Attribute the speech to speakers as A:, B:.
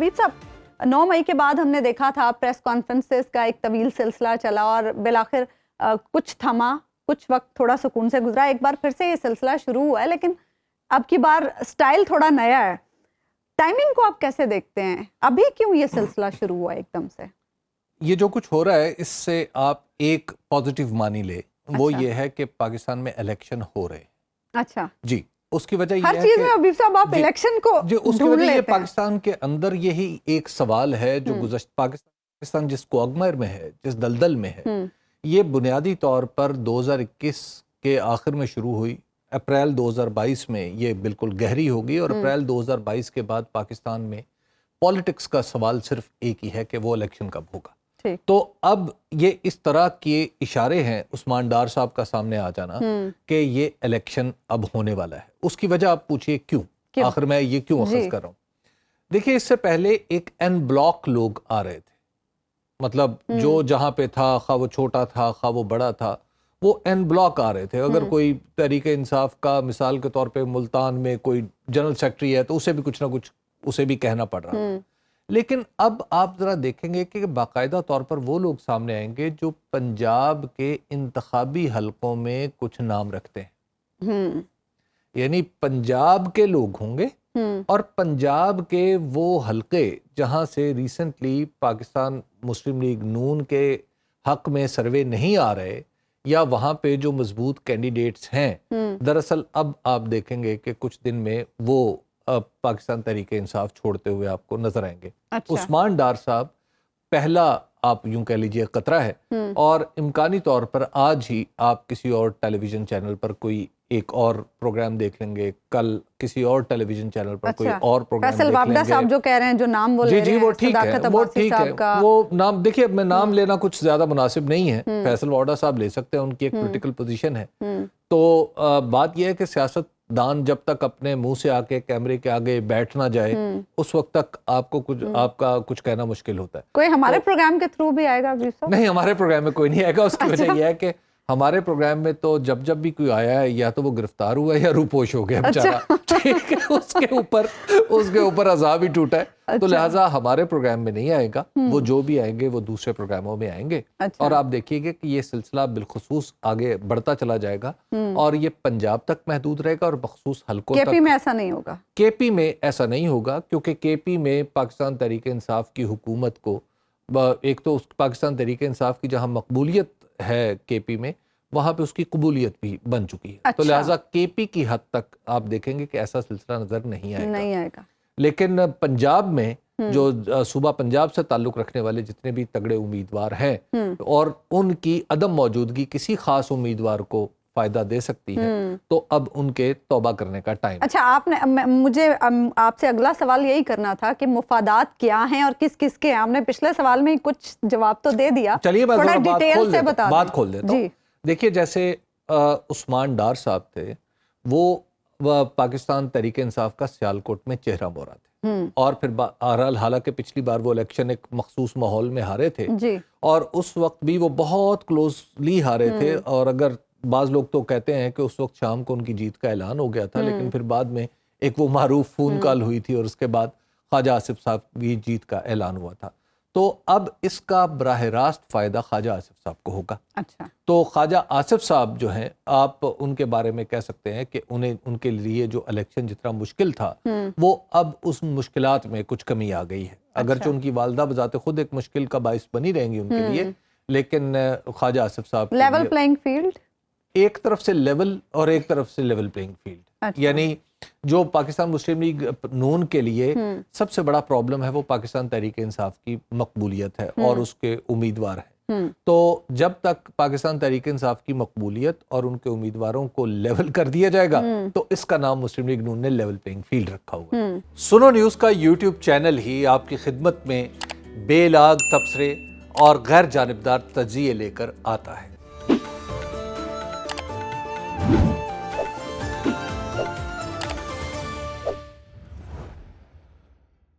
A: حبیب صاحب 9 مئی کے بعد ہم نے دیکھا تھا پریس کانفرنسز کا ایک طویل سلسلہ چلا اور بالآخر کچھ تھما، کچھ وقت تھوڑا سکون سے گزرا، ایک بار پھر سے یہ سلسلہ شروع ہوا ہے، لیکن اب کی بار سٹائل تھوڑا نیا ہے. ٹائمنگ کو آپ کیسے دیکھتے ہیں؟ ابھی کیوں یہ سلسلہ شروع ہوا ایک دم سے؟
B: یہ جو کچھ ہو رہا ہے اس سے آپ ایک پازیٹیو مانی لے، وہ یہ ہے کہ پاکستان میں الیکشن ہو رہے.
A: اچھا
B: جی، اس کی وجہ یہ
A: ہر
B: ہے
A: چیز میں حبیب صاحب آپ الیکشن کو
B: اس کی وجہ یہ پاکستان کے اندر یہی ایک سوال ہے جو پاکستان جس کوگمر میں ہے، جس دلدل میں ہے، یہ بنیادی طور پر 2021 کے آخر میں شروع ہوئی. اپریل 2022 میں یہ بالکل گہری ہوگی اور اپریل 2022 کے بعد پاکستان میں پولیٹکس کا سوال صرف ایک ہی ہے کہ وہ الیکشن کب ہوگا. تو اب یہ اس طرح کے اشارے ہیں عثمان ڈار صاحب کا سامنے آ جانا کہ یہ الیکشن اب ہونے والا ہے. اس کی وجہ آپ پوچھئے کیوں؟ آخر میں یہ کیوں اخذ کر رہا ہوں. دیکھیں، اس سے پہلے ایک این بلاک لوگ آ رہے تھے، مطلب جو جہاں پہ تھا، خواہ وہ چھوٹا تھا خواہ وہ بڑا تھا، وہ این بلاک آ رہے تھے. اگر کوئی تحریک انصاف کا مثال کے طور پہ ملتان میں کوئی جنرل سیکرٹری ہے تو اسے بھی کچھ نہ کچھ اسے بھی کہنا پڑ رہا ہے. لیکن اب آپ ذرا دیکھیں گے کہ باقاعدہ طور پر وہ لوگ سامنے آئیں گے جو پنجاب کے انتخابی حلقوں میں کچھ نام رکھتے ہیں. یعنی پنجاب کے لوگ ہوں گے اور پنجاب کے وہ حلقے جہاں سے ریسنٹلی پاکستان مسلم لیگ نون کے حق میں سروے نہیں آ رہے یا وہاں پہ جو مضبوط کینڈیڈیٹس ہیں، دراصل اب آپ دیکھیں گے کہ کچھ دن میں وہ پاکستان تحریک انصاف چھوڑتے ہوئے آپ کو نظر آئیں گے. عثمان ڈار صاحب پہلا آپ یوں کہہ لیجئے قطرہ ہے، اور امکانی طور پر آج ہی آپ کسی اور ٹیلی ویژن چینل پر کوئی ایک اور پروگرام دیکھ لیں گے، کل کسی اور ٹیلی ویژن چینل پر کوئی اور پروگرام دیکھ لیں گے.
A: فیصل وابدہ صاحب جو کہہ رہے ہیں، جو نام وہ لے رہے ہیں،
B: وہ ٹھیک ہے، وہ نام دیکھیے، اب میں نام لینا کچھ زیادہ مناسب نہیں ہے. فیصل وابدہ صاحب لے سکتے ہیں، ان کی ایک پولیٹیکل پوزیشن ہے. تو بات یہ ہے کہ سیاست دان جب تک اپنے منہ سے آ کے کیمرے کے آگے بیٹھ نہ جائے اس وقت تک آپ کا کچھ کہنا مشکل ہوتا ہے.
A: کوئی ہمارے پروگرام کے تھرو بھی آئے گا؟
B: نہیں، ہمارے پروگرام میں کوئی نہیں آئے گا. اس کی وجہ یہ ہے کہ ہمارے پروگرام میں تو جب بھی کوئی آیا ہے یا تو وہ گرفتار ہوا ہے یا روپوش ہو گیا بیچارہ. ٹھیک ہے، اس کے اوپر عذاب ہی ٹوٹا ہے. تو لہٰذا ہمارے پروگرام میں نہیں آئے گا. وہ جو بھی آئیں گے وہ دوسرے پروگراموں میں آئیں گے. اور آپ دیکھیے گا کہ یہ سلسلہ بالخصوص آگے بڑھتا چلا جائے گا اور یہ پنجاب تک محدود رہے گا اور بخصوص حلقوں تک.
A: کے پی میں ایسا نہیں ہوگا.
B: کے پی میں ایسا نہیں ہوگا کیونکہ کے پی میں پاکستان تحریک انصاف کی حکومت کو ایک تو پاکستان تحریک انصاف کی جہاں مقبولیت ہے کے پی میں، وہاں پہ اس کی قبولیت بھی بن چکی ہے. تو لہٰذا کے پی کی حد تک آپ دیکھیں گے کہ ایسا سلسلہ نظر نہیں آئے گا. لیکن پنجاب میں جو صوبہ پنجاب سے تعلق رکھنے والے جتنے بھی تگڑے امیدوار ہیں اور ان کی عدم موجودگی کسی خاص امیدوار کو فائدہ دے سکتی ہے، تو اب ان کے توبہ کرنے کا ٹائم.
A: اچھا، مجھے آپ سے اگلا سوال یہی کرنا تھا کہ مفادات کیا ہیں اور کس کس کے ہیں. آپ نے پچھلے سوال میں کچھ جواب تو دے دیا.
B: چلیے میں
A: تھوڑا ڈیٹیل سے بتا
B: بات کھول دیتا ہوں. دیکھیے، جیسے عثمان ڈار صاحب تھے، وہ پاکستان تحریک انصاف کا سیالکوٹ میں چہرہ مورا تھے، اور پھر حالانکہ پچھلی بار وہ الیکشن ایک مخصوص ماحول میں ہارے تھے اور اس وقت بھی وہ بہت کلوزلی ہارے تھے. اور اگر بعض لوگ تو کہتے ہیں کہ اس وقت شام کو ان کی جیت کا اعلان ہو گیا تھا، لیکن پھر بعد میں ایک وہ معروف فون کال ہوئی تھی اور اس کے بعد خواجہ آصف صاحب کی جیت کا اعلان ہوا تھا. تو اب اس کا براہ راست فائدہ خواجہ آصف صاحب کو ہوگا. تو خواجہ آصف صاحب جو ہیں، آپ ان کے بارے میں کہہ سکتے ہیں کہ ان کے لیے جو الیکشن جتنا مشکل تھا، وہ اب اس مشکلات میں کچھ کمی آ گئی ہے. اگرچہ ان کی والدہ بذات خود ایک مشکل کا باعث بنی رہیں گی ان کے لیے، لیکن خواجہ آصف صاحب
A: لیول پلینگ فیلڈ،
B: ایک طرف سے لیول اور ایک طرف سے لیول پلینگ فیلڈ. یعنی جو پاکستان مسلم لیگ نون کے لیے سب سے بڑا پرابلم ہے وہ پاکستان تحریک انصاف کی مقبولیت ہے اور اس کے امیدوار ہیں. تو جب تک پاکستان تحریک انصاف کی مقبولیت اور ان کے امیدواروں کو لیول کر دیا جائے گا تو اس کا نام مسلم لیگ نون نے لیول پلینگ فیلڈ رکھا ہوا. سنو نیوز کا یوٹیوب چینل ہی آپ کی خدمت میں بے لاگ تبصرے اور غیر جانبدار تجزیے لے کر آتا ہے.